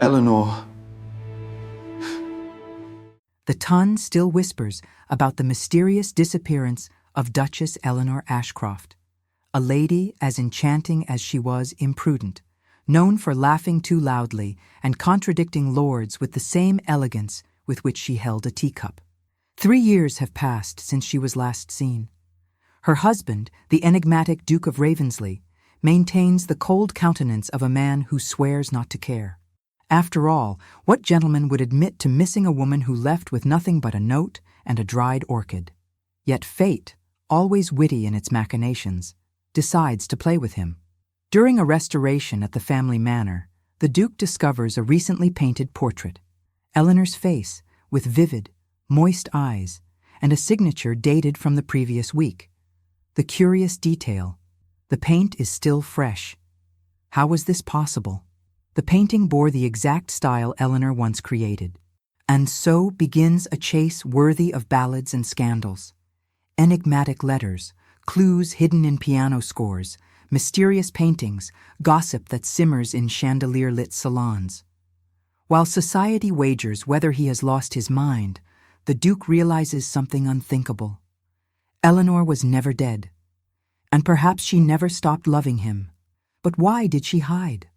Eleanor. The Tun still whispers about the mysterious disappearance of Duchess Eleanor Ashcroft, a lady as enchanting as she was imprudent, known for laughing too loudly and contradicting lords with the same elegance with which she held a teacup. 3 years have passed since she was last seen. Her husband, the enigmatic Duke of Ravensleigh, maintains the cold countenance of a man who swears not to care. After all, what gentleman would admit to missing a woman who left with nothing but a note and a dried orchid? Yet fate, always witty in its machinations, decides to play with him. During a restoration at the family manor, the Duke discovers a recently painted portrait, Eleanor's face, with vivid, moist eyes, and a signature dated from the previous week. The curious detail: the paint is still fresh. How was this possible? The painting bore the exact style Eleanor once created. And so begins a chase worthy of ballads and scandals. Enigmatic letters, clues hidden in piano scores, mysterious paintings, gossip that simmers in chandelier-lit salons. While society wagers whether he has lost his mind, the Duke realizes something unthinkable. Eleanor was never dead, and perhaps she never stopped loving him. But why did she hide?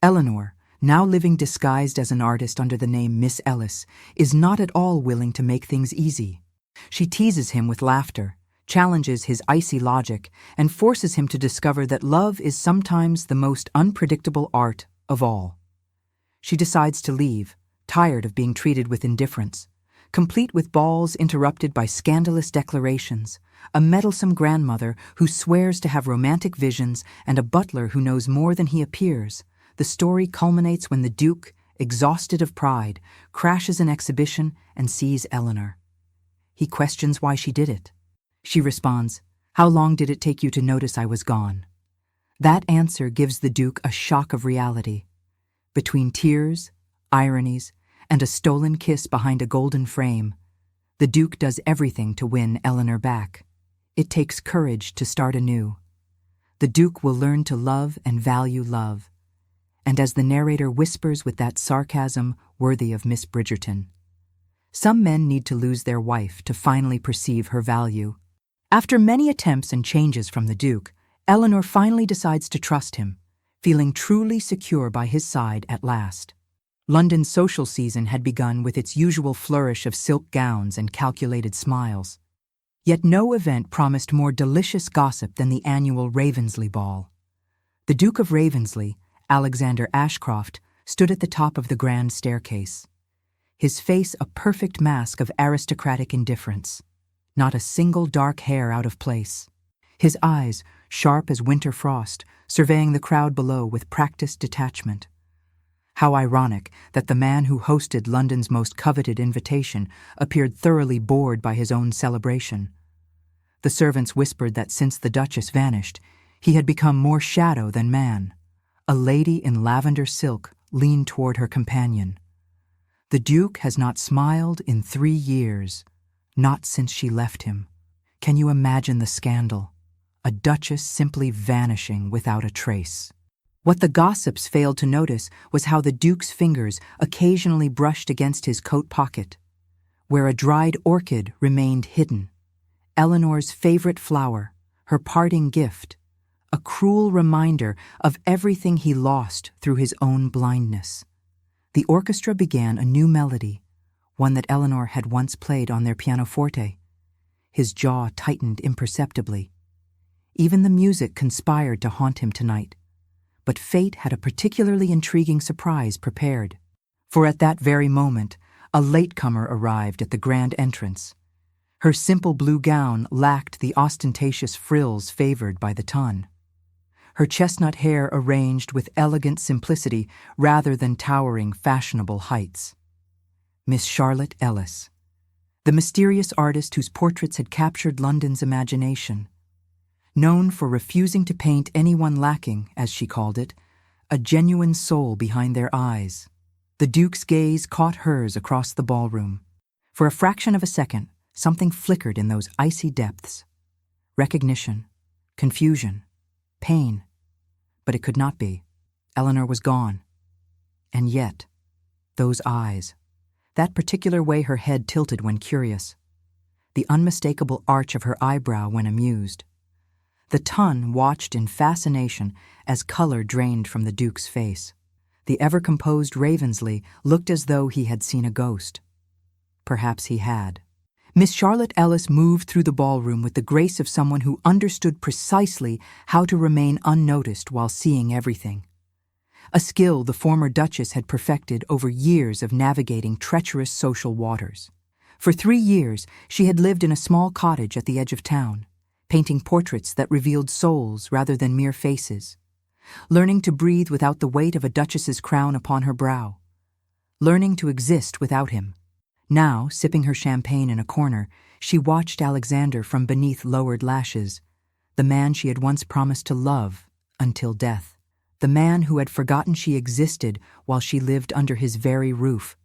Eleanor, now living disguised as an artist under the name Miss Ellis, is not at all willing to make things easy. She teases him with laughter, challenges his icy logic, and forces him to discover that love is sometimes the most unpredictable art of all. She decides to leave, tired of being treated with indifference, complete with balls interrupted by scandalous declarations, a meddlesome grandmother who swears to have romantic visions, and a butler who knows more than he appears. The story culminates when the Duke, exhausted of pride, crashes an exhibition and sees Eleanor. He questions why she did it. She responds, "How long did it take you to notice I was gone?" That answer gives the Duke a shock of reality. Between tears, ironies, and a stolen kiss behind a golden frame, the Duke does everything to win Eleanor back. It takes courage to start anew. The Duke will learn to love and value love. And as the narrator whispers with that sarcasm worthy of Miss Bridgerton, some men need to lose their wife to finally perceive her value. After many attempts and changes from the Duke, Eleanor finally decides to trust him, feeling truly secure by his side at last. London's social season had begun with its usual flourish of silk gowns and calculated smiles. Yet no event promised more delicious gossip than the annual Ravensleigh ball. The Duke of Ravensleigh, Alexander Ashcroft, stood at the top of the grand staircase, his face a perfect mask of aristocratic indifference, not a single dark hair out of place. His eyes, sharp as winter frost, surveying the crowd below with practiced detachment. How ironic that the man who hosted London's most coveted invitation appeared thoroughly bored by his own celebration. The servants whispered that since the Duchess vanished, he had become more shadow than man. A lady in lavender silk leaned toward her companion. The Duke has not smiled in 3 years, not since she left him. Can you imagine the scandal? A Duchess simply vanishing without a trace. What the gossips failed to notice was how the Duke's fingers occasionally brushed against his coat pocket, where a dried orchid remained hidden. Eleanor's favorite flower, her parting gift, a cruel reminder of everything he lost through his own blindness. The orchestra began a new melody, one that Eleanor had once played on their pianoforte. His jaw tightened imperceptibly. Even the music conspired to haunt him tonight. But fate had a particularly intriguing surprise prepared. For at that very moment, a latecomer arrived at the grand entrance. Her simple blue gown lacked the ostentatious frills favored by the Tun. Her chestnut hair arranged with elegant simplicity rather than towering fashionable heights. Miss Charlotte Ellis, the mysterious artist whose portraits had captured London's imagination. Known for refusing to paint anyone lacking, as she called it, a genuine soul behind their eyes. The Duke's gaze caught hers across the ballroom. For a fraction of a second, something flickered in those icy depths. Recognition, confusion, pain. But it could not be. Eleanor was gone. And yet, those eyes, that particular way her head tilted when curious, the unmistakable arch of her eyebrow when amused. The ton watched in fascination as color drained from the Duke's face. The ever-composed Ravensleigh looked as though he had seen a ghost. Perhaps he had. Miss Charlotte Ellis moved through the ballroom with the grace of someone who understood precisely how to remain unnoticed while seeing everything. A skill the former Duchess had perfected over years of navigating treacherous social waters. For 3 years, she had lived in a small cottage at the edge of town, painting portraits that revealed souls rather than mere faces, learning to breathe without the weight of a duchess's crown upon her brow, learning to exist without him. Now, sipping her champagne in a corner, she watched Alexander from beneath lowered lashes, the man she had once promised to love until death, the man who had forgotten she existed while she lived under his very roof.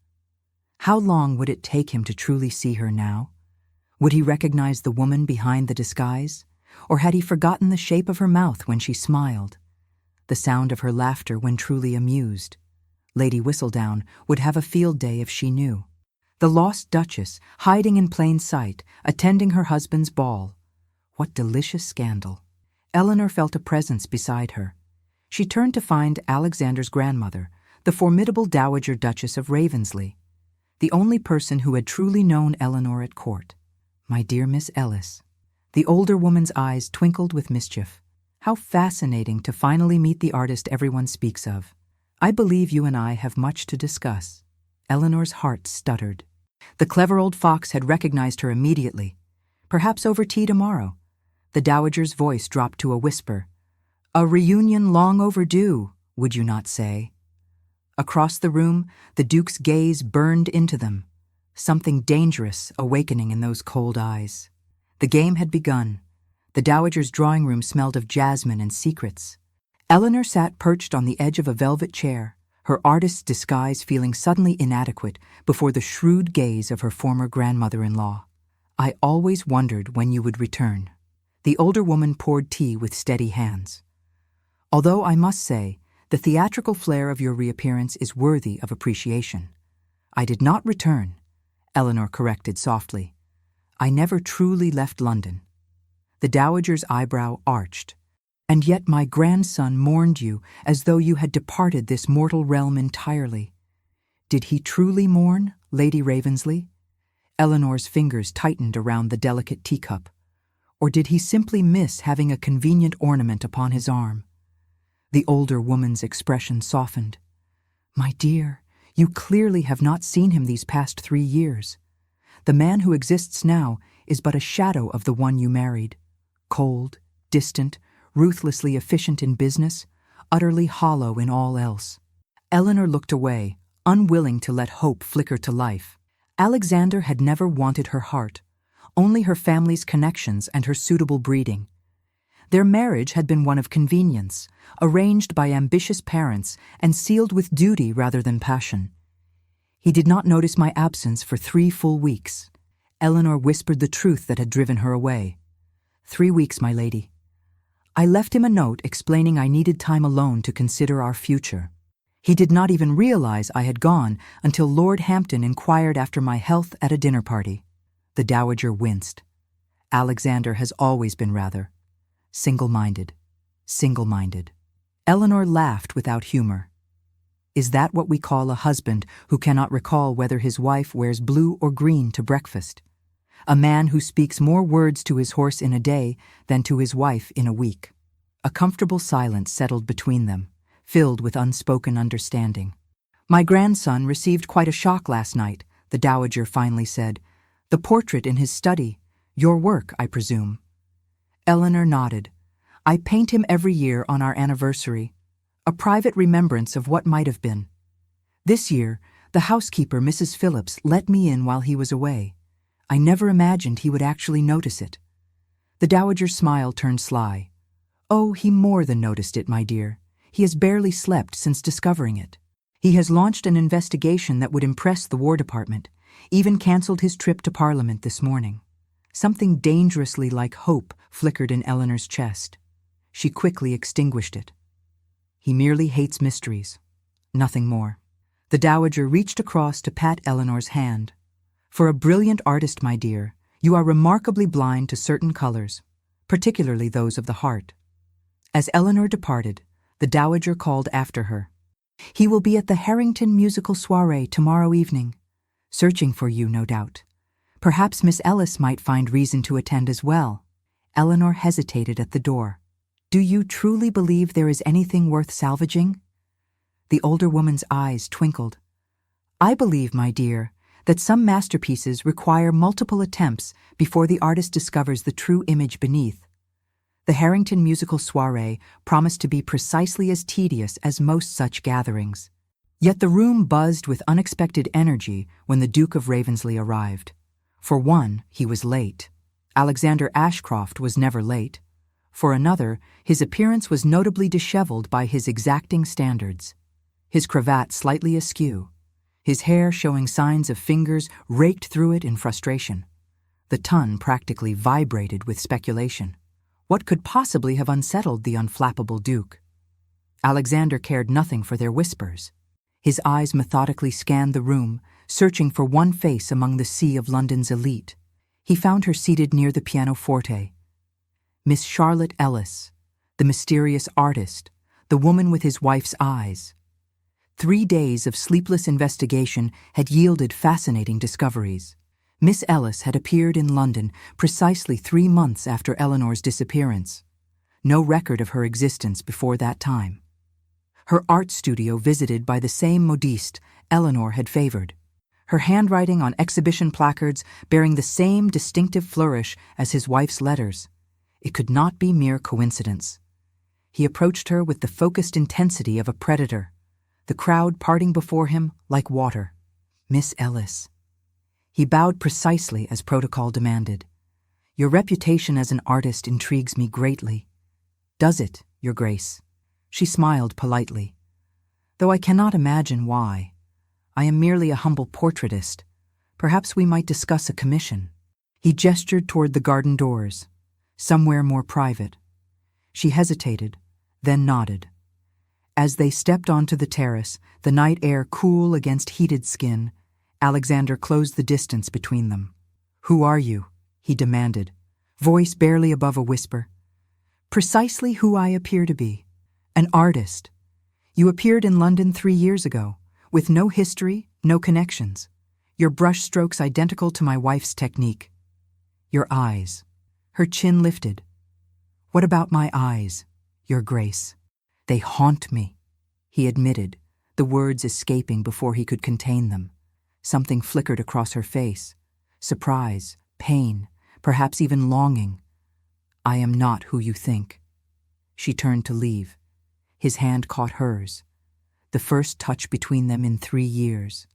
How long would it take him to truly see her now? Would he recognize the woman behind the disguise? Or had he forgotten the shape of her mouth when she smiled, the sound of her laughter when truly amused? Lady Whistledown would have a field day if she knew. The lost Duchess, hiding in plain sight, attending her husband's ball. What delicious scandal. Eleanor felt a presence beside her. She turned to find Alexander's grandmother, the formidable Dowager Duchess of Ravensleigh, the only person who had truly known Eleanor at court. "My dear Miss Ellis." The older woman's eyes twinkled with mischief. "How fascinating to finally meet the artist everyone speaks of. I believe you and I have much to discuss." Eleanor's heart stuttered. The clever old fox had recognized her immediately. "Perhaps over tea tomorrow." The dowager's voice dropped to a whisper. "A reunion long overdue, would you not say?" Across the room, the Duke's gaze burned into them, something dangerous awakening in those cold eyes. The game had begun. The dowager's drawing room smelled of jasmine and secrets. Eleanor sat perched on the edge of a velvet chair, her artist's disguise feeling suddenly inadequate before the shrewd gaze of her former grandmother-in-law. "I always wondered when you would return." The older woman poured tea with steady hands. "Although I must say, the theatrical flair of your reappearance is worthy of appreciation." "I did not return," Eleanor corrected softly. "I never truly left London." The dowager's eyebrow arched. "And yet my grandson mourned you as though you had departed this mortal realm entirely. Did he truly mourn, Lady Ravensleigh?" Eleanor's fingers tightened around the delicate teacup. "Or did he simply miss having a convenient ornament upon his arm?" The older woman's expression softened. "My dear, you clearly have not seen him these past 3 years. The man who exists now is but a shadow of the one you married. Cold, distant, ruthlessly efficient in business, utterly hollow in all else." Eleanor looked away, unwilling to let hope flicker to life. Alexander had never wanted her heart, only her family's connections and her suitable breeding. Their marriage had been one of convenience, arranged by ambitious parents and sealed with duty rather than passion. "He did not notice my absence for 3 full weeks." Eleanor whispered the truth that had driven her away. 3 weeks, my lady. I left him a note explaining I needed time alone to consider our future. He did not even realize I had gone until Lord Hampton inquired after my health at a dinner party. The dowager winced. Alexander has always been rather single-minded. Eleanor laughed without humor. "Is that what we call a husband who cannot recall whether his wife wears blue or green to breakfast? A man who speaks more words to his horse in a day than to his wife in a week?" A comfortable silence settled between them, filled with unspoken understanding. "My grandson received quite a shock last night," the dowager finally said. "The portrait in his study. Your work, I presume." Eleanor nodded. "I paint him every year on our anniversary, a private remembrance of what might have been. This year, the housekeeper, Mrs. Phillips, let me in while he was away. I never imagined he would actually notice it." The dowager's smile turned sly. "Oh, he more than noticed it, my dear. He has barely slept since discovering it. He has launched an investigation that would impress the War Department, even cancelled his trip to Parliament this morning." Something dangerously like hope flickered in Eleanor's chest. She quickly extinguished it. "He merely hates mysteries. Nothing more." The dowager reached across to pat Eleanor's hand. "For a brilliant artist, my dear, you are remarkably blind to certain colors, particularly those of the heart." As Eleanor departed, the dowager called after her. "He will be at the Harrington musical soiree tomorrow evening. Searching for you, no doubt. Perhaps Miss Ellis might find reason to attend as well." Eleanor hesitated at the door. "Do you truly believe there is anything worth salvaging?" The older woman's eyes twinkled. "I believe, my dear, that some masterpieces require multiple attempts before the artist discovers the true image beneath. The Harrington musical soiree promised to be precisely as tedious as most such gatherings. Yet the room buzzed with unexpected energy when the Duke of Ravensleigh arrived. For one, he was late. Alexander Ashcroft was never late. For another, his appearance was notably disheveled by his exacting standards. His cravat slightly askew, his hair showing signs of fingers raked through it in frustration. The tongue practically vibrated with speculation. What could possibly have unsettled the unflappable Duke? Alexander cared nothing for their whispers. His eyes methodically scanned the room, searching for one face among the sea of London's elite. He found her seated near the pianoforte. Miss Charlotte Ellis, the mysterious artist, the woman with his wife's eyes. 3 days of sleepless investigation had yielded fascinating discoveries. Miss Ellis had appeared in London precisely 3 months after Eleanor's disappearance. No record of her existence before that time. Her art studio visited by the same modiste Eleanor had favored. Her handwriting on exhibition placards bearing the same distinctive flourish as his wife's letters. It could not be mere coincidence. He approached her with the focused intensity of a predator, the crowd parting before him like water. "Miss Ellis." He bowed precisely as protocol demanded. "Your reputation as an artist intrigues me greatly." "Does it, Your Grace?" She smiled politely. "Though I cannot imagine why. I am merely a humble portraitist. Perhaps we might discuss a commission." He gestured toward the garden doors, somewhere more private. She hesitated, then nodded. As they stepped onto the terrace, the night air cool against heated skin, Alexander closed the distance between them. "Who are you?" he demanded, voice barely above a whisper. "Precisely who I appear to be. An artist. You appeared in London 3 years ago, with no history, no connections. Your brush strokes identical to my wife's technique. Your eyes." Her chin lifted. "What about my eyes, Your Grace?" "They haunt me," he admitted, the words escaping before he could contain them. Something flickered across her face. Surprise, pain, perhaps even longing. "I am not who you think." She turned to leave. His hand caught hers. The first touch between them in 3 years.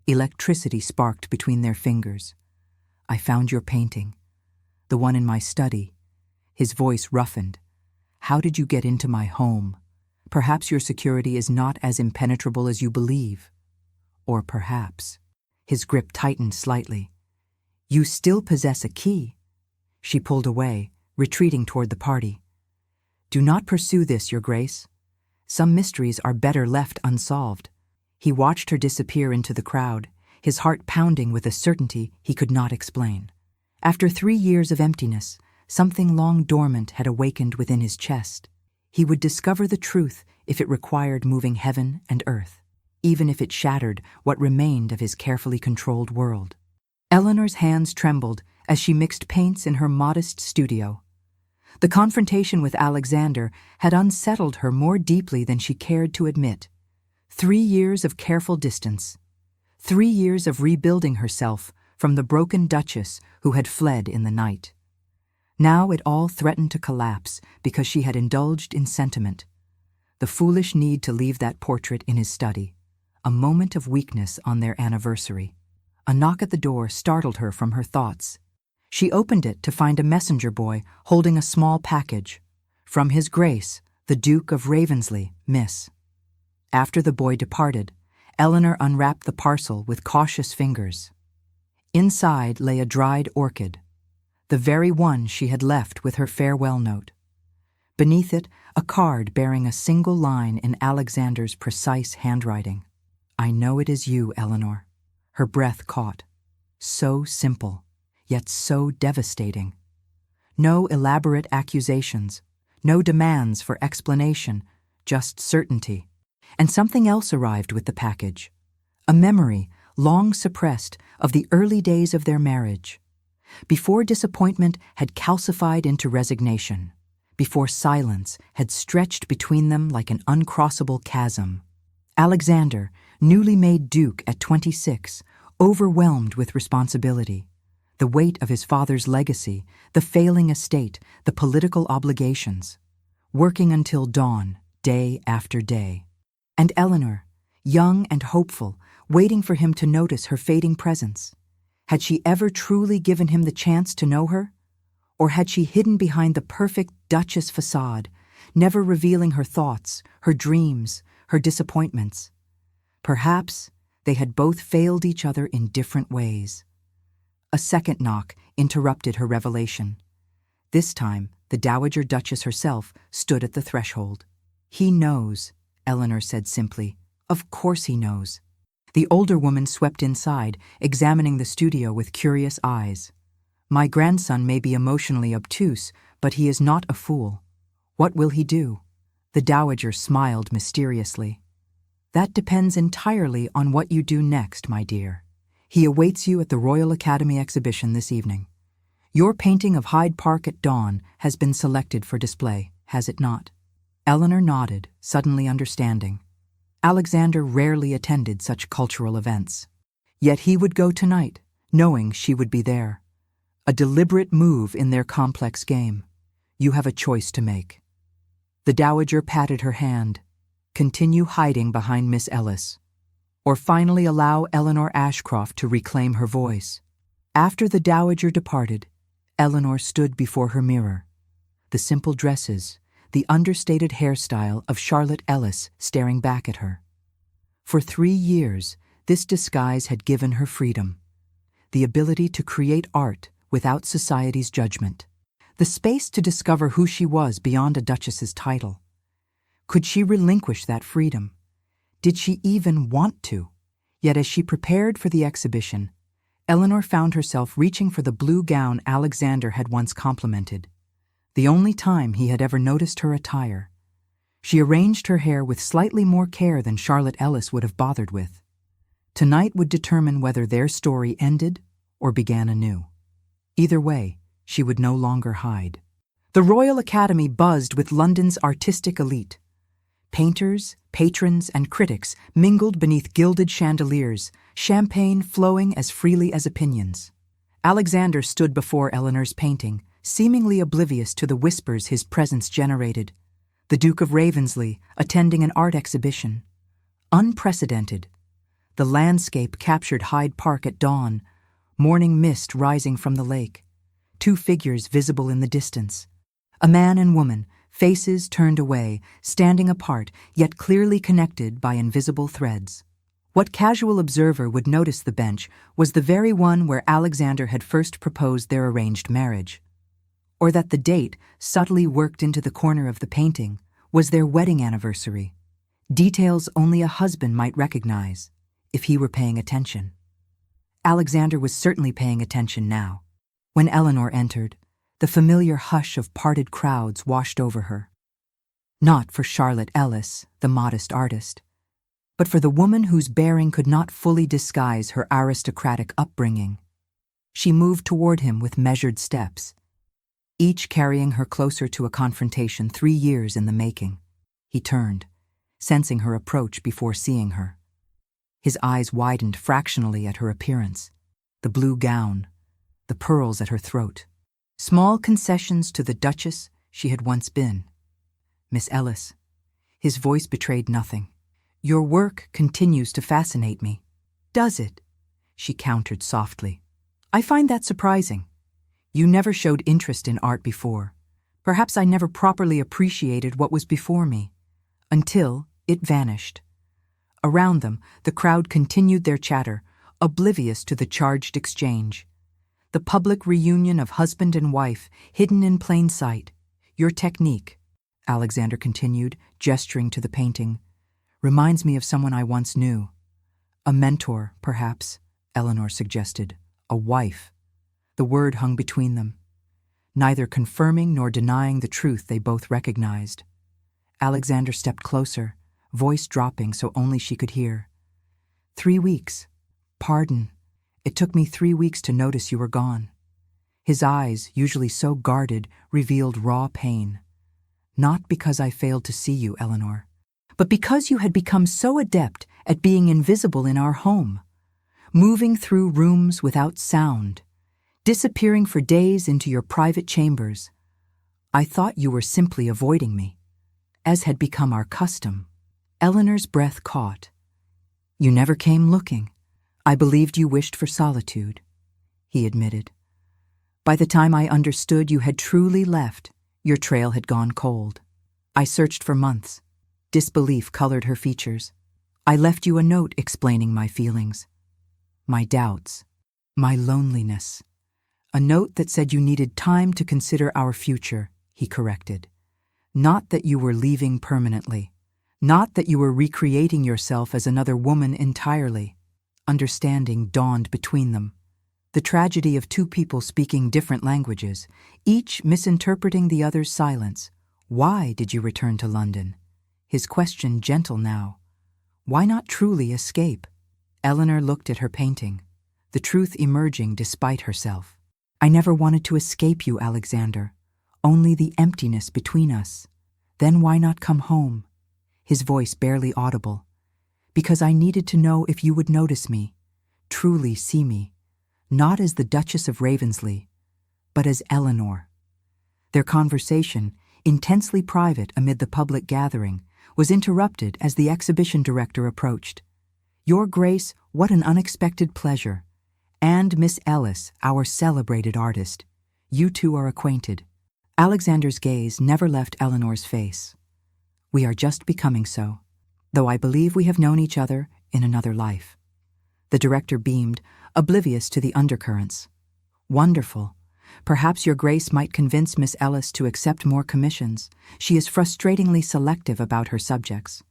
Electricity sparked between their fingers. "I found your painting. The one in my study." His voice roughened. "How did you get into my home? Perhaps your security is not as impenetrable as you believe. Or perhaps—" His grip tightened slightly. "You still possess a key." She pulled away, retreating toward the party. "Do not pursue this, Your Grace. Some mysteries are better left unsolved." He watched her disappear into the crowd, his heart pounding with a certainty he could not explain. After 3 years of emptiness, something long dormant had awakened within his chest. He would discover the truth if it required moving heaven and earth, even if it shattered what remained of his carefully controlled world. Eleanor's hands trembled as she mixed paints in her modest studio. The confrontation with Alexander had unsettled her more deeply than she cared to admit. 3 years of careful distance. 3 years of rebuilding herself from the broken Duchess who had fled in the night. Now it all threatened to collapse because she had indulged in sentiment. The foolish need to leave that portrait in his study. A moment of weakness on their anniversary. A knock at the door startled her from her thoughts. She opened it to find a messenger boy holding a small package. "From His Grace, the Duke of Ravensleigh, Miss." After the boy departed, Eleanor unwrapped the parcel with cautious fingers. Inside lay a dried orchid, the very one she had left with her farewell note. Beneath it, a card bearing a single line in Alexander's precise handwriting. I know it is you, Eleanor. Her breath caught. So simple, yet so devastating. No elaborate accusations, no demands for explanation, just certainty. And something else arrived with the package. A memory, long suppressed, of the early days of their marriage. Before disappointment had calcified into resignation. Before silence had stretched between them like an uncrossable chasm. Alexander, newly made Duke at 26, overwhelmed with responsibility. The weight of his father's legacy, the failing estate, the political obligations. Working until dawn, day after day. And Eleanor, young and hopeful, waiting for him to notice her fading presence. Had she ever truly given him the chance to know her? Or had she hidden behind the perfect Duchess facade, never revealing her thoughts, her dreams, her disappointments? Perhaps they had both failed each other in different ways. A second knock interrupted her revelation. This time, the Dowager Duchess herself stood at the threshold. "He knows," Eleanor said simply. "Of course he knows." The older woman swept inside, examining the studio with curious eyes. "My grandson may be emotionally obtuse, but he is not a fool. What will he do?" The Dowager smiled mysteriously. "That depends entirely on what you do next, my dear. He awaits you at the Royal Academy exhibition this evening. Your painting of Hyde Park at dawn has been selected for display, has it not?" Eleanor nodded, suddenly understanding. Alexander rarely attended such cultural events. Yet he would go tonight, knowing she would be there. A deliberate move in their complex game. You have a choice to make. The Dowager patted her hand. Continue hiding behind Miss Ellis. Or finally allow Eleanor Ashcroft to reclaim her voice. After the Dowager departed, Eleanor stood before her mirror. The simple dresses, the understated hairstyle of Charlotte Ellis staring back at her. For 3 years, this disguise had given her freedom. The ability to create art without society's judgment. The space to discover who she was beyond a duchess's title. Could she relinquish that freedom? Did she even want to? Yet as she prepared for the exhibition, Eleanor found herself reaching for the blue gown Alexander had once complimented. The only time he had ever noticed her attire. She arranged her hair with slightly more care than Charlotte Ellis would have bothered with. Tonight would determine whether their story ended or began anew. Either way, she would no longer hide. The Royal Academy buzzed with London's artistic elite. Painters, patrons, and critics mingled beneath gilded chandeliers, champagne flowing as freely as opinions. Alexander stood before Eleanor's painting, seemingly oblivious to the whispers his presence generated. The Duke of Ravensleigh attending an art exhibition. Unprecedented. The landscape captured Hyde Park at dawn, morning mist rising from the lake. 2 figures visible in the distance. A man and woman, faces turned away, standing apart, yet clearly connected by invisible threads. What casual observer would notice the bench was the very one where Alexander had first proposed their arranged marriage. Or that the date, subtly worked into the corner of the painting, was their wedding anniversary. Details only a husband might recognize, if he were paying attention. Alexander was certainly paying attention now. When Eleanor entered, the familiar hush of parted crowds washed over her. Not for Charlotte Ellis, the modest artist, but for the woman whose bearing could not fully disguise her aristocratic upbringing. She moved toward him with measured steps, each carrying her closer to a confrontation 3 years in the making. He turned, sensing her approach before seeing her. His eyes widened fractionally at her appearance, the blue gown, the pearls at her throat. Small concessions to the Duchess she had once been. "Miss Ellis." His voice betrayed nothing. "Your work continues to fascinate me." "Does it?" she countered softly. "I find that surprising. You never showed interest in art before. Perhaps I never properly appreciated what was before me. Until it vanished." Around them, the crowd continued their chatter, oblivious to the charged exchange. The public reunion of husband and wife, hidden in plain sight. "Your technique," Alexander continued, gesturing to the painting, "reminds me of someone I once knew. A mentor, perhaps, Eleanor suggested. A wife. The word hung between them, neither confirming nor denying the truth they both recognized. Alexander stepped closer, voice dropping so only she could hear. 3 weeks. Pardon. It took me 3 weeks to notice you were gone. His eyes, usually so guarded, revealed raw pain. Not because I failed to see you, Eleanor, but because you had become so adept at being invisible in our home, moving through rooms without sound, disappearing for days into your private chambers. I thought you were simply avoiding me, as had become our custom. Eleanor's breath caught. You never came looking. I believed you wished for solitude, he admitted. By the time I understood you had truly left, your trail had gone cold. I searched for months. Disbelief colored her features. I left you a note explaining my feelings, my doubts, my loneliness. A note that said you needed time to consider our future, he corrected. Not that you were leaving permanently. Not that you were recreating yourself as another woman entirely. Understanding dawned between them. The tragedy of two people speaking different languages, each misinterpreting the other's silence. Why did you return to London? His question gentle now. Why not truly escape? Eleanor looked at her painting, the truth emerging despite herself. I never wanted to escape you, Alexander. Only the emptiness between us. Then why not come home? His voice barely audible. Because I needed to know if you would notice me, truly see me. Not as the Duchess of Ravensleigh, but as Eleanor. Their conversation, intensely private amid the public gathering, was interrupted as the exhibition director approached. Your Grace, what an unexpected pleasure. And Miss Ellis, our celebrated artist. You two are acquainted. Alexander's gaze never left Eleanor's face. We are just becoming so, though I believe we have known each other in another life. The director beamed, oblivious to the undercurrents. Wonderful. Perhaps your Grace might convince Miss Ellis to accept more commissions. She is frustratingly selective about her subjects.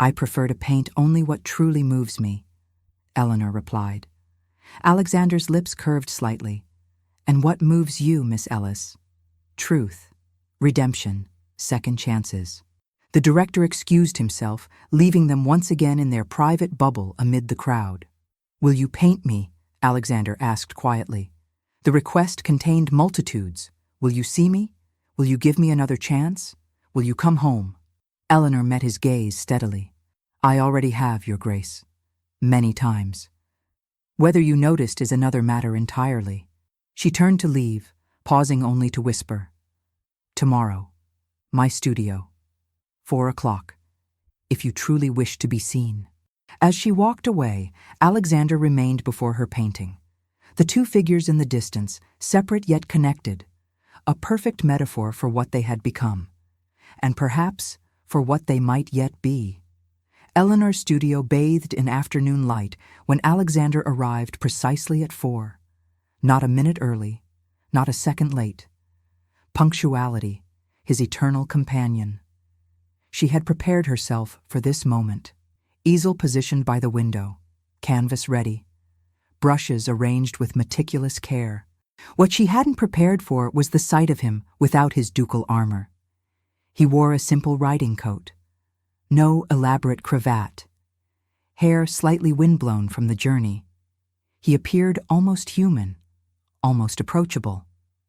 I prefer to paint only what truly moves me, Eleanor replied. Alexander's lips curved slightly. And what moves you, Miss Ellis? Truth, redemption, second chances. The director excused himself, leaving them once again in their private bubble amid the crowd. Will you paint me? Alexander asked quietly. The request contained multitudes. Will you see me? Will you give me another chance? Will you come home? Eleanor met his gaze steadily. I already have, Your Grace. Many times. Whether you noticed is another matter entirely. She turned to leave, pausing only to whisper. Tomorrow. My studio. 4 o'clock. If you truly wish to be seen. As she walked away, Alexander remained before her painting. The two figures in the distance, separate yet connected. A perfect metaphor for what they had become. And perhaps for what they might yet be. Eleanor's studio bathed in afternoon light when Alexander arrived precisely at 4. Not a minute early, not a second late. Punctuality, his eternal companion. She had prepared herself for this moment. Easel positioned by the window, canvas ready, brushes arranged with meticulous care. What she hadn't prepared for was the sight of him without his ducal armor. He wore a simple riding coat, no elaborate cravat, hair slightly windblown from the journey. He appeared almost human, almost approachable.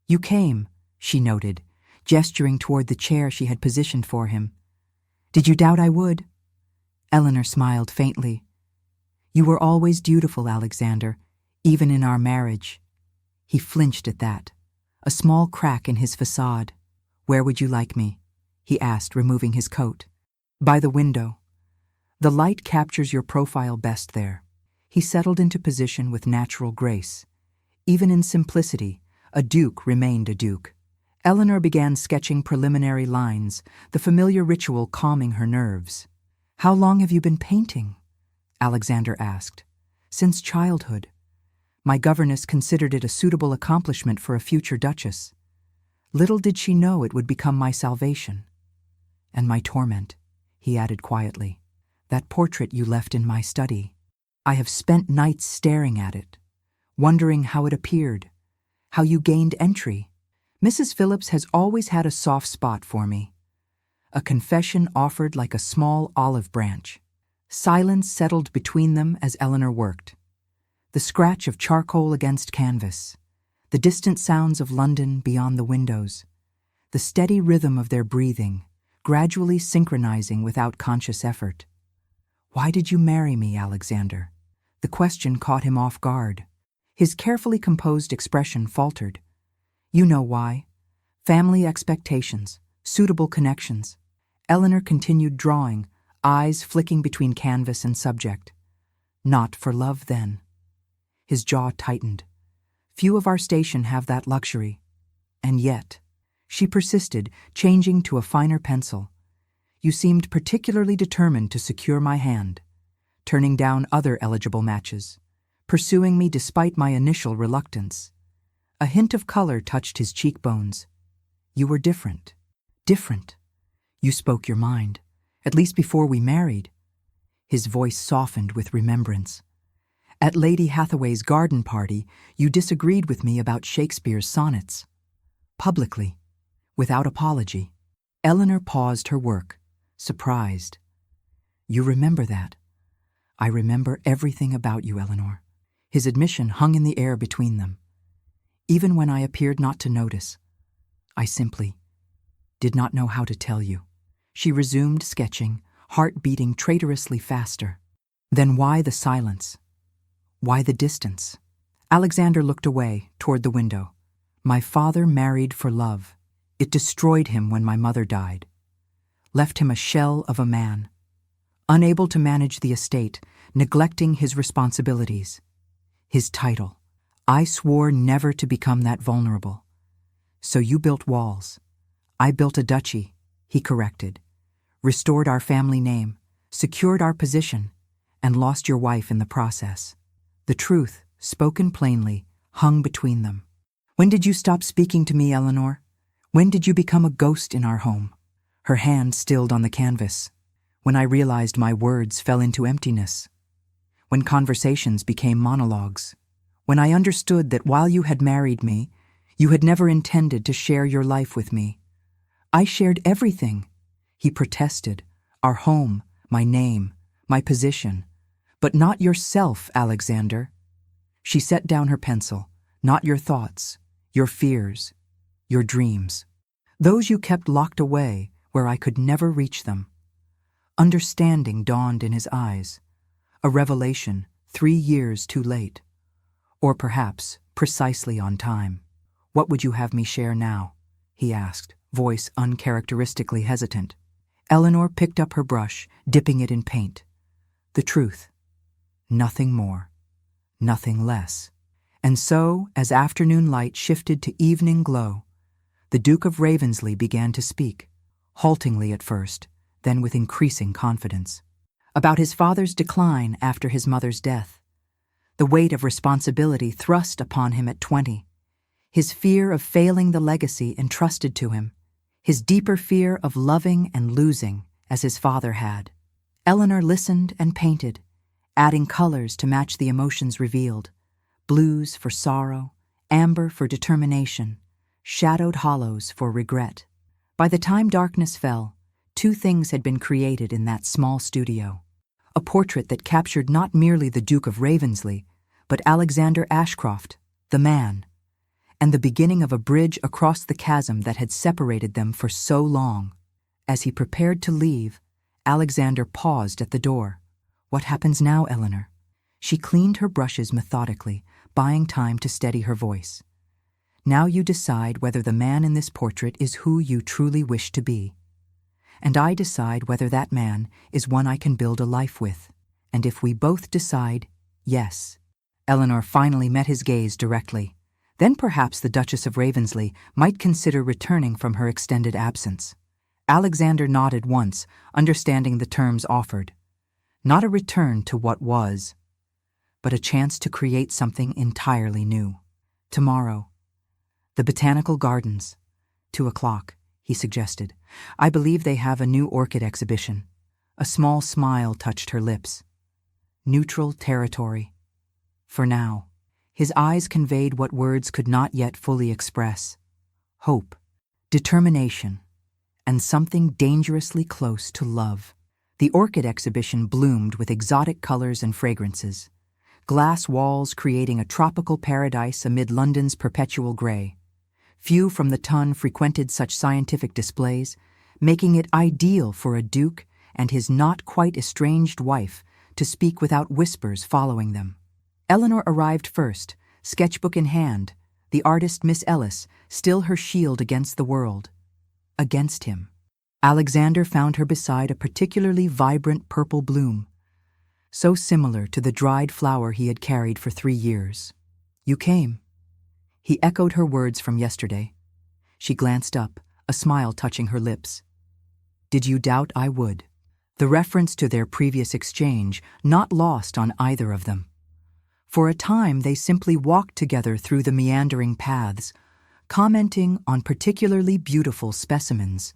You came, she noted, gesturing toward the chair she had positioned for him. Did you doubt I would? Eleanor smiled faintly. You were always dutiful, Alexander, even in our marriage. He flinched at that, a small crack in his facade. Where would you like me? He asked, removing his coat. By the window. The light captures your profile best there. He settled into position with natural grace. Even in simplicity, a duke remained a duke. Eleanor began sketching preliminary lines, the familiar ritual calming her nerves. How long have you been painting? Alexander asked. Since childhood. My governess considered it a suitable accomplishment for a future duchess. Little did she know it would become my salvation. And my torment, he added quietly. That portrait you left in my study. I have spent nights staring at it, wondering how it appeared, how you gained entry. Mrs. Phillips has always had a soft spot for me. A confession offered like a small olive branch. Silence settled between them as Eleanor worked. The scratch of charcoal against canvas, the distant sounds of London beyond the windows, the steady rhythm of their breathing, gradually synchronizing without conscious effort. "Why did you marry me, Alexander?" The question caught him off guard. His carefully composed expression faltered. "You know why. Family expectations, suitable connections." Eleanor continued drawing, eyes flicking between canvas and subject. "Not for love, then." His jaw tightened. "Few of our station have that luxury. And yet," she persisted, changing to a finer pencil, "you seemed particularly determined to secure my hand, turning down other eligible matches, pursuing me despite my initial reluctance." A hint of color touched his cheekbones. "You were different. Different. You spoke your mind, at least before we married." His voice softened with remembrance. "At Lady Hathaway's garden party, you disagreed with me about Shakespeare's sonnets. Publicly, without apology." Eleanor paused her work, surprised. "You remember that?" "I remember everything about you, Eleanor." His admission hung in the air between them. "Even when I appeared not to notice, I simply did not know how to tell you." She resumed sketching, heart beating traitorously faster. "Then why the silence? Why the distance?" Alexander looked away, toward the window. "My father married for love. It destroyed him when my mother died. Left him a shell of a man, unable to manage the estate, neglecting his responsibilities. His title. I swore never to become that vulnerable. So you built walls. I built a duchy," he corrected. "Restored our family name, secured our position, and lost your wife in the process." The truth, spoken plainly, hung between them. "When did you stop speaking to me, Eleanor? When did you become a ghost in our home?" Her hand stilled on the canvas. "When I realized my words fell into emptiness. When conversations became monologues. When I understood that while you had married me, you had never intended to share your life with me. I shared everything," he protested, "our home, my name, my position. But not yourself, Alexander." She set down her pencil. "Not your thoughts, your fears, your dreams. Those you kept locked away where I could never reach them." Understanding dawned in his eyes. A revelation 3 years too late. Or perhaps precisely on time. "What would you have me share now?" he asked, voice uncharacteristically hesitant. Eleanor picked up her brush, dipping it in paint. "The truth. Nothing more. Nothing less." And so, as afternoon light shifted to evening glow, the Duke of Ravensleigh began to speak, haltingly at first, then with increasing confidence, about his father's decline after his mother's death, the weight of responsibility thrust upon him at 20, his fear of failing the legacy entrusted to him, his deeper fear of loving and losing as his father had. Eleanor listened and painted, adding colors to match the emotions revealed, blues for sorrow, amber for determination, shadowed hollows for regret. By the time darkness fell, 2 things had been created in that small studio. A portrait that captured not merely the Duke of Ravensleigh, but Alexander Ashcroft, the man, and the beginning of a bridge across the chasm that had separated them for so long. As he prepared to leave, Alexander paused at the door. "What happens now, Eleanor?" She cleaned her brushes methodically, buying time to steady her voice. "Now you decide whether the man in this portrait is who you truly wish to be. And I decide whether that man is one I can build a life with. And if we both decide, yes." Eleanor finally met his gaze directly. Then perhaps the Duchess of Ravensleigh might consider returning from her extended absence. Alexander nodded once, understanding the terms offered. Not a return to what was, but a chance to create something entirely new. "Tomorrow. The Botanical Gardens. 2:00, he suggested. "I believe they have a new orchid exhibition." A small smile touched her lips. neutral territory. For now, his eyes conveyed what words could not yet fully express: hope, determination, and something dangerously close to love. The orchid exhibition bloomed with exotic colors and fragrances, glass walls creating a tropical paradise amid London's perpetual gray. Few from the ton frequented such scientific displays, making it ideal for a duke and his not-quite-estranged wife to speak without whispers following them. Eleanor arrived first, sketchbook in hand, the artist Miss Ellis still her shield against the world. Against him. Alexander found her beside a particularly vibrant purple bloom, so similar to the dried flower he had carried for 3 years. "You came." He echoed her words from yesterday. She glanced up, a smile touching her lips. "Did you doubt I would?" The reference to their previous exchange not lost on either of them. For a time they simply walked together through the meandering paths, commenting on particularly beautiful specimens.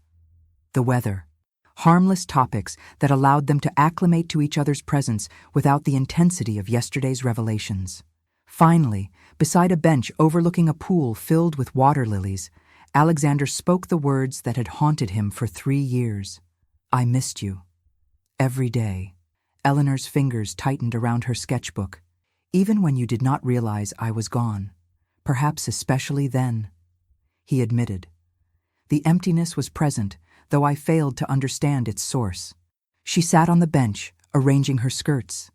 The weather, harmless topics that allowed them to acclimate to each other's presence without the intensity of yesterday's revelations. Finally, beside a bench overlooking a pool filled with water lilies, Alexander spoke the words that had haunted him for 3 years. "I missed you." Every day. Eleanor's fingers tightened around her sketchbook. "Even when you did not realize I was gone. Perhaps especially then," he admitted. "The emptiness was present, though I failed to understand its source." She sat on the bench, arranging her skirts.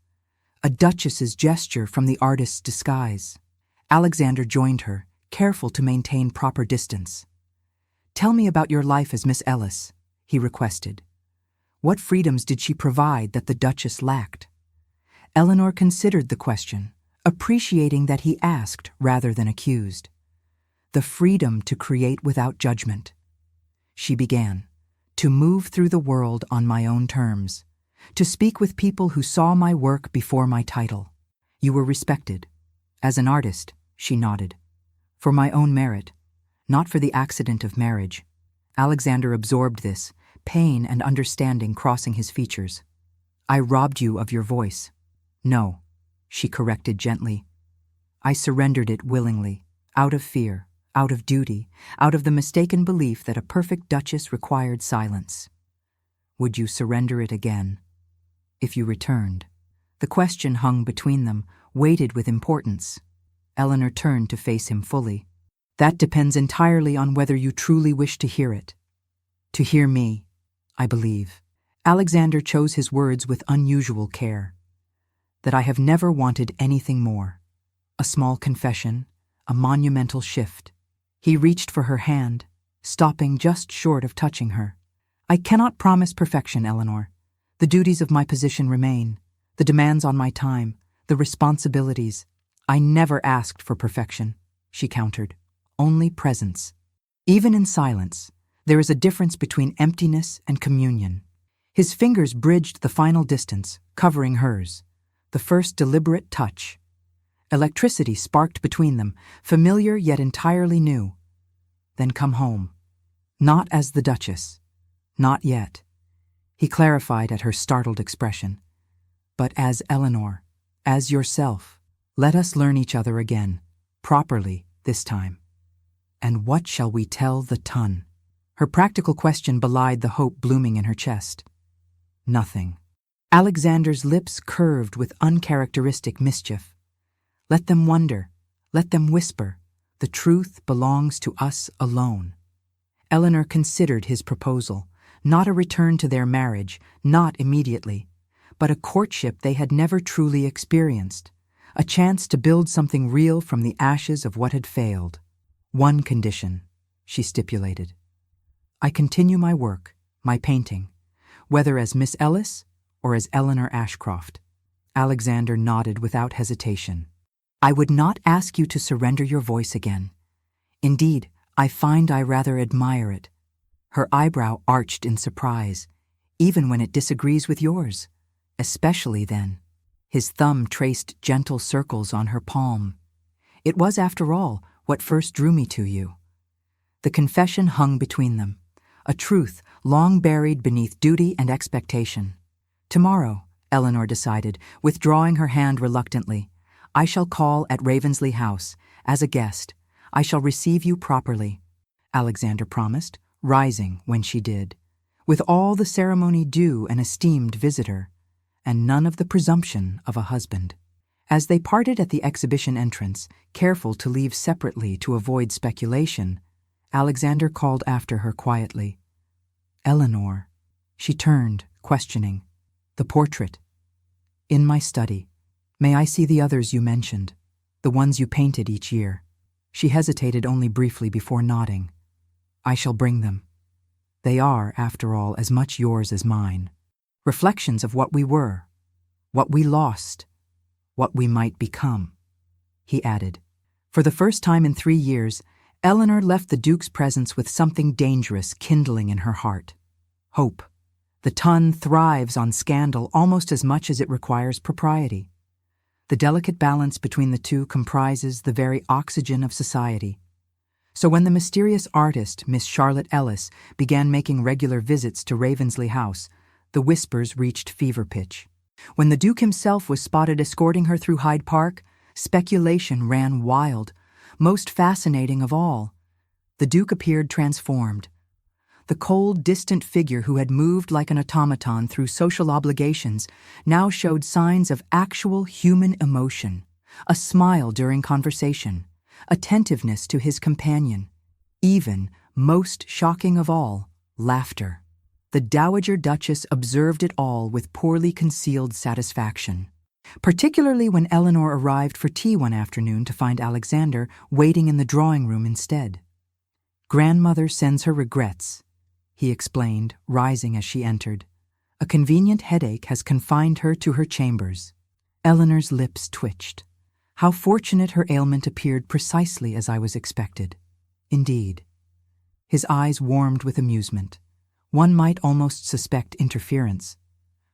A duchess's gesture from the artist's disguise. Alexander joined her, careful to maintain proper distance. "Tell me about your life as Miss Ellis," he requested. What freedoms did she provide that the Duchess lacked? Eleanor considered the question, appreciating that he asked rather than accused. The freedom to create without judgment. She began, "To move through the world on my own terms, to speak with people who saw my work before my title. You were respected. As an artist," she nodded. "For my own merit, not for the accident of marriage." Alexander absorbed this, pain and understanding crossing his features. "I robbed you of your voice." "No," she corrected gently. "I surrendered it willingly, out of fear, out of duty, out of the mistaken belief that a perfect duchess required silence." "Would you surrender it again?" "If you returned." The question hung between them, weighted with importance. Eleanor turned to face him fully. "That depends entirely on whether you truly wish to hear it." "To hear me, I believe." Alexander chose his words with unusual care. "That I have never wanted anything more. A small confession, a monumental shift." He reached for her hand, stopping just short of touching her. "I cannot promise perfection, Eleanor. The duties of my position remain, the demands on my time, the responsibilities." "I never asked for perfection," she countered. "Only presence. Even in silence, there is a difference between emptiness and communion." His fingers bridged the final distance, covering hers. The first deliberate touch. Electricity sparked between them, familiar yet entirely new. "Then come home. Not as the Duchess. Not yet," he clarified at her startled expression. "But as Eleanor, as yourself. Let us learn each other again, properly this time." "And what shall we tell the ton?" Her practical question belied the hope blooming in her chest. "Nothing." Alexander's lips curved with uncharacteristic mischief. "Let them wonder. Let them whisper. The truth belongs to us alone." Eleanor considered his proposal, not a return to their marriage, not immediately, but a courtship they had never truly experienced, a chance to build something real from the ashes of what had failed. "One condition," she stipulated. "I continue my work, my painting, whether as Miss Ellis or as Eleanor Ashcroft." Alexander nodded without hesitation. "I would not ask you to surrender your voice again. Indeed, I find I rather admire it." Her eyebrow arched in surprise. "Even when it disagrees with yours. Especially then." His thumb traced gentle circles on her palm. "It was, after all, what first drew me to you." The confession hung between them, a truth long buried beneath duty and expectation. "Tomorrow, Eleanor decided, withdrawing her hand reluctantly. "I shall call at Ravensleigh House, as a guest. I shall receive you properly," Alexander promised, rising when she did, with all the ceremony due an esteemed visitor, and none of the presumption of a husband. As they parted at the exhibition entrance, careful to leave separately to avoid speculation, Alexander called after her quietly. "Eleanor." She turned, questioning. "The portrait." "In my study. May I see the others you mentioned, the ones you painted each year?" She hesitated only briefly before nodding. "I shall bring them. They are, after all, as much yours as mine. Reflections of what we were, what we lost, what we might become," he added. For the first time in 3 years, Eleanor left the Duke's presence with something dangerous kindling in her heart. Hope. The ton thrives on scandal almost as much as it requires propriety. The delicate balance between the two comprises the very oxygen of society. So when the mysterious artist, Miss Charlotte Ellis, began making regular visits to Ravensleigh House, the whispers reached fever pitch. When the Duke himself was spotted escorting her through Hyde Park, speculation ran wild. Most fascinating of all, the Duke appeared transformed. The cold, distant figure who had moved like an automaton through social obligations now showed signs of actual human emotion, a smile during conversation, attentiveness to his companion, even, most shocking of all, laughter. The Dowager Duchess observed it all with poorly concealed satisfaction, particularly when Eleanor arrived for tea one afternoon to find Alexander waiting in the drawing room instead. "Grandmother sends her regrets," he explained, rising as she entered. "A convenient headache has confined her to her chambers." Eleanor's lips twitched. How fortunate her ailment appeared precisely as I was expected. Indeed. His eyes warmed with amusement. One might almost suspect interference.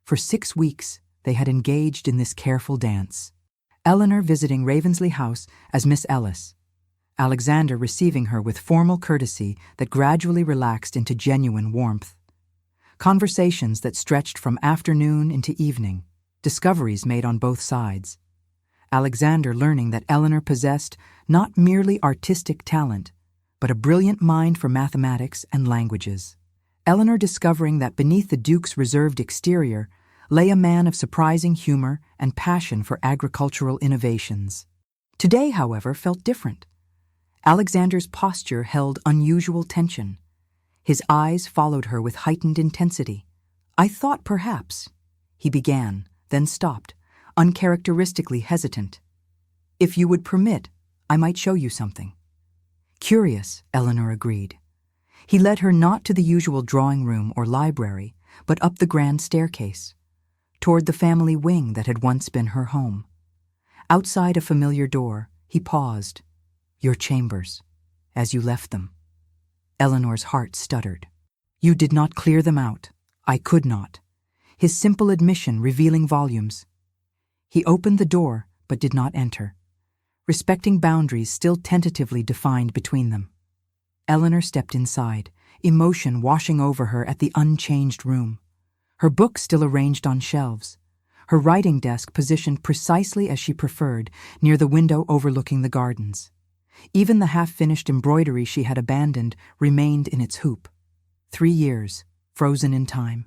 For 6 weeks, they had engaged in this careful dance. Eleanor visiting Ravensleigh House as Miss Ellis, Alexander receiving her with formal courtesy that gradually relaxed into genuine warmth. Conversations that stretched from afternoon into evening, discoveries made on both sides. Alexander learning that Eleanor possessed not merely artistic talent, but a brilliant mind for mathematics and languages. Eleanor discovering that beneath the Duke's reserved exterior lay a man of surprising humor and passion for agricultural innovations. Today, however, felt different. Alexander's posture held unusual tension. His eyes followed her with heightened intensity. "I thought perhaps," he began, then stopped, uncharacteristically hesitant. "If you would permit, I might show you something." Curious, Eleanor agreed. He led her not to the usual drawing room or library, but up the grand staircase, toward the family wing that had once been her home. Outside a familiar door, he paused. "Your chambers, as you left them." Eleanor's heart stuttered. "You did not clear them out. I could not." His simple admission revealing volumes. He opened the door, but did not enter, respecting boundaries still tentatively defined between them. Eleanor stepped inside, emotion washing over her at the unchanged room. Her books still arranged on shelves, her writing desk positioned precisely as she preferred, near the window overlooking the gardens. Even the half-finished embroidery she had abandoned remained in its hoop. 3 years, frozen in time.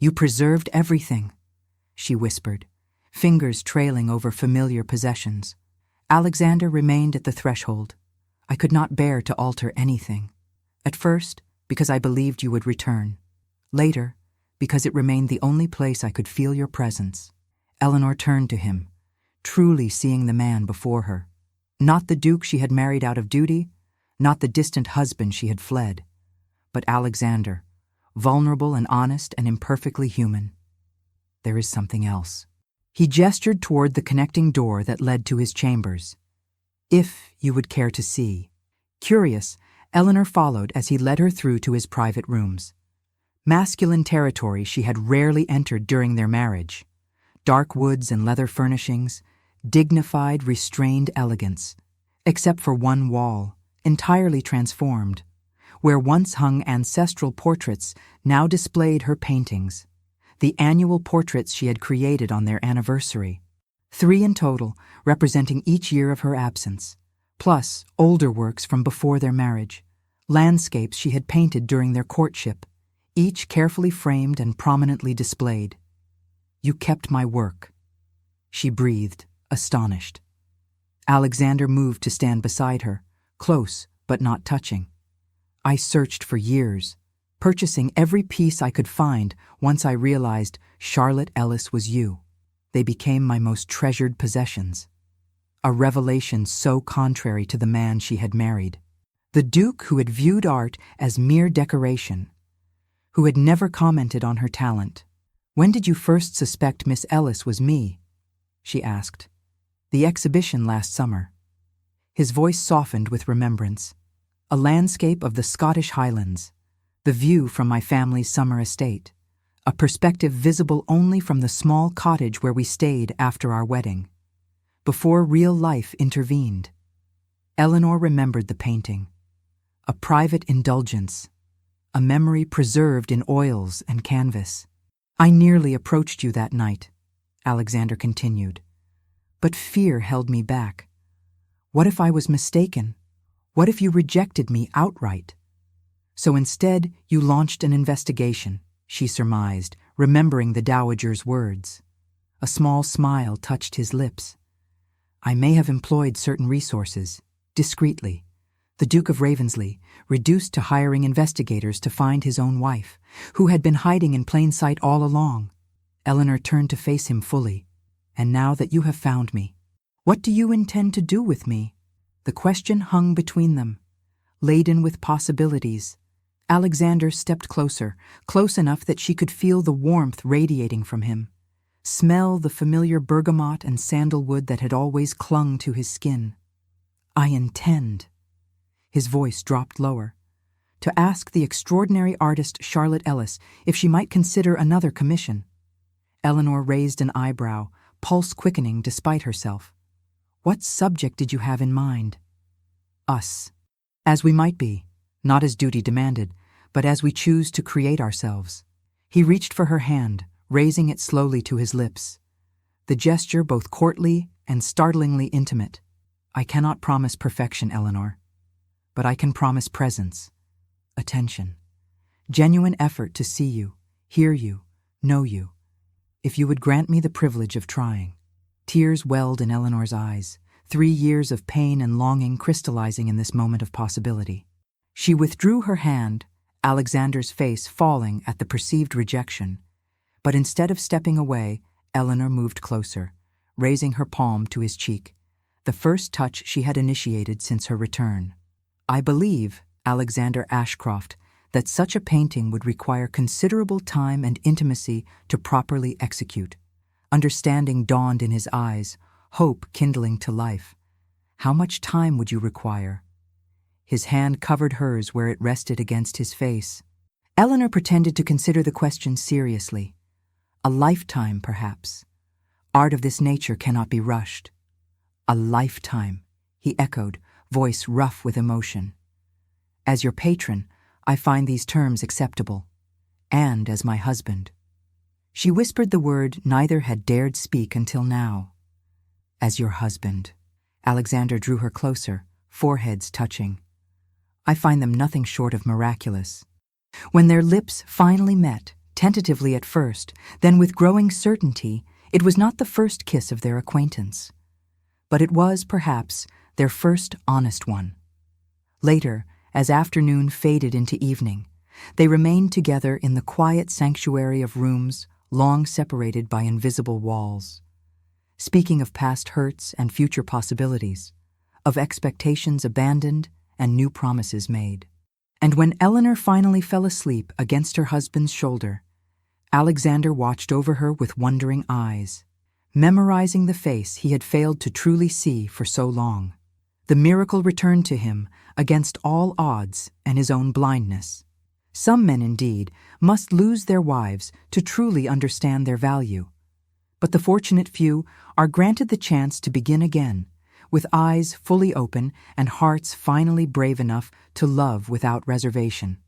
"You preserved everything," she whispered, fingers trailing over familiar possessions. Alexander remained at the threshold. "I could not bear to alter anything. At first, because I believed you would return. Later, because it remained the only place I could feel your presence." Eleanor turned to him, truly seeing the man before her. Not the Duke she had married out of duty, not the distant husband she had fled, but Alexander, vulnerable and honest and imperfectly human. "There is something else." He gestured toward the connecting door that led to his chambers. "If you would care to see." Curious, Eleanor followed as he led her through to his private rooms. Masculine territory she had rarely entered during their marriage. Dark woods and leather furnishings, dignified, restrained elegance, except for one wall, entirely transformed. Where once hung ancestral portraits, now displayed her paintings. the annual portraits she had created on their anniversary. 3 in total, representing each year of her absence, plus older works from before their marriage, landscapes she had painted during their courtship, each carefully framed and prominently displayed. "You kept my work," she breathed, astonished. Alexander moved to stand beside her, close but not touching. "I searched for years, purchasing every piece I could find once I realized Charlotte Ellis was you. They became my most treasured possessions." A revelation so contrary to the man she had married. The Duke who had viewed art as mere decoration, who had never commented on her talent. "When did you first suspect Miss Ellis was me?" she asked. "The exhibition last summer." His voice softened with remembrance. "A landscape of the Scottish Highlands, the view from my family's summer estate, a perspective visible only from the small cottage where we stayed after our wedding, before real life intervened." Eleanor remembered the painting. A private indulgence, a memory preserved in oils and canvas. "I nearly approached you that night," Alexander continued, "but fear held me back. What if I was mistaken? What if you rejected me outright? So instead, you launched an investigation," she surmised, remembering the dowager's words. A small smile touched his lips. "I may have employed certain resources, discreetly. The Duke of Ravensleigh, reduced to hiring investigators to find his own wife, who had been hiding in plain sight all along." Eleanor turned to face him fully. "And now that you have found me, what do you intend to do with me?" The question hung between them, laden with possibilities. Alexander stepped closer, close enough that she could feel the warmth radiating from him, smell the familiar bergamot and sandalwood that had always clung to his skin. "I intend," his voice dropped lower, "to ask the extraordinary artist Charlotte Ellis if she might consider another commission." Eleanor raised an eyebrow, pulse quickening despite herself. "What subject did you have in mind?" "Us. As we might be, not as duty demanded, but as we choose to create ourselves." He reached for her hand, raising it slowly to his lips, the gesture both courtly and startlingly intimate. "I cannot promise perfection, Eleanor, but I can promise presence, attention, genuine effort to see you, hear you, know you, if you would grant me the privilege of trying." Tears welled in Eleanor's eyes, 3 years of pain and longing crystallizing in this moment of possibility. She withdrew her hand, Alexander's face falling at the perceived rejection. But instead of stepping away, Eleanor moved closer, raising her palm to his cheek, the first touch she had initiated since her return. "I believe, Alexander Ashcroft, that such a painting would require considerable time and intimacy to properly execute." Understanding dawned in his eyes, hope kindling to life. "How much time would you require?" His hand covered hers where it rested against his face. Eleanor pretended to consider the question seriously. "A lifetime, perhaps. Art of this nature cannot be rushed." "A lifetime," he echoed, voice rough with emotion. "As your patron, I find these terms acceptable. And as my husband." She whispered the word neither had dared speak until now. "As your husband." Alexander drew her closer, foreheads touching. "I find them nothing short of miraculous." When their lips finally met, tentatively at first, then with growing certainty, it was not the first kiss of their acquaintance. But it was, perhaps, their first honest one. Later, as afternoon faded into evening, they remained together in the quiet sanctuary of rooms long separated by invisible walls, speaking of past hurts and future possibilities, of expectations abandoned and new promises made. And when Eleanor finally fell asleep against her husband's shoulder, Alexander watched over her with wondering eyes, memorizing the face he had failed to truly see for so long. The miracle returned to him against all odds and his own blindness. Some men, indeed, must lose their wives to truly understand their value. But the fortunate few are granted the chance to begin again, with eyes fully open and hearts finally brave enough to love without reservation.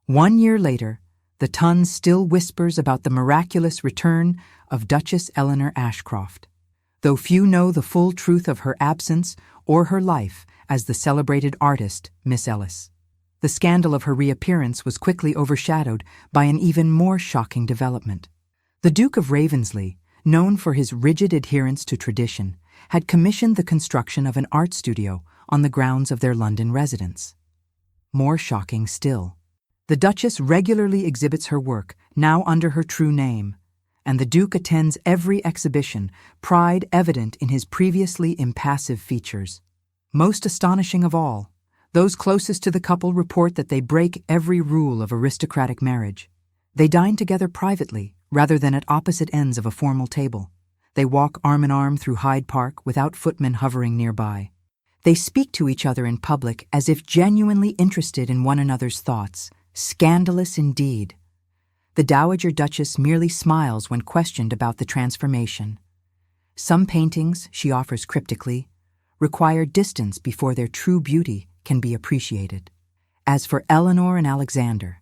1 year later, the Tun still whispers about the miraculous return of Duchess Eleanor Ashcroft, though few know the full truth of her absence or her life as the celebrated artist Miss Ellis. The scandal of her reappearance was quickly overshadowed by an even more shocking development. The Duke of Ravensleigh, known for his rigid adherence to tradition, had commissioned the construction of an art studio on the grounds of their London residence. More shocking still, the Duchess regularly exhibits her work, now under her true name, and the Duke attends every exhibition, pride evident in his previously impassive features. Most astonishing of all, those closest to the couple report that they break every rule of aristocratic marriage. They dine together privately, rather than at opposite ends of a formal table. They walk arm in arm through Hyde Park without footmen hovering nearby. They speak to each other in public as if genuinely interested in one another's thoughts. Scandalous indeed. The Dowager Duchess merely smiles when questioned about the transformation. Some paintings, she offers cryptically, require distance before their true beauty can be appreciated. As for Eleanor and Alexander,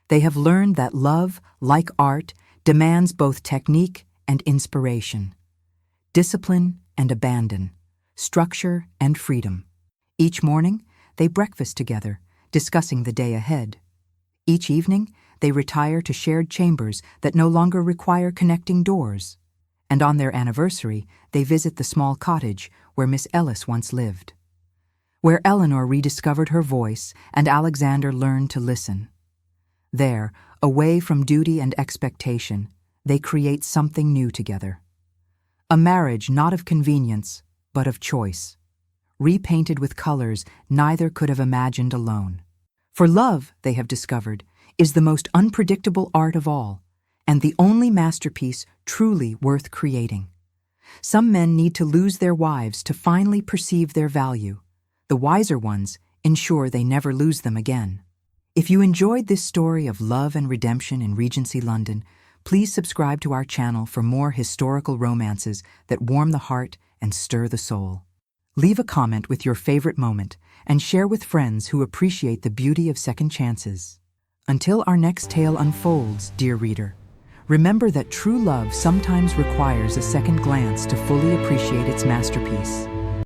they have learned that love, like art, demands both technique and inspiration, discipline and abandon, structure and freedom. Each morning, they breakfast together, discussing the day ahead. Each evening, they retire to shared chambers that no longer require connecting doors. And on their anniversary, they visit the small cottage where Miss Ellis once lived, where Eleanor rediscovered her voice and Alexander learned to listen. There, away from duty and expectation, they create something new together. A marriage not of convenience, but of choice, repainted with colors neither could have imagined alone. For love, they have discovered, is the most unpredictable art of all, and the only masterpiece truly worth creating. Some men need to lose their wives to finally perceive their value. The wiser ones ensure they never lose them again. If you enjoyed this story of love and redemption in Regency London, please subscribe to our channel for more historical romances that warm the heart and stir the soul. Leave a comment with your favorite moment and share with friends who appreciate the beauty of second chances. Until our next tale unfolds, dear reader, remember that true love sometimes requires a second glance to fully appreciate its masterpiece.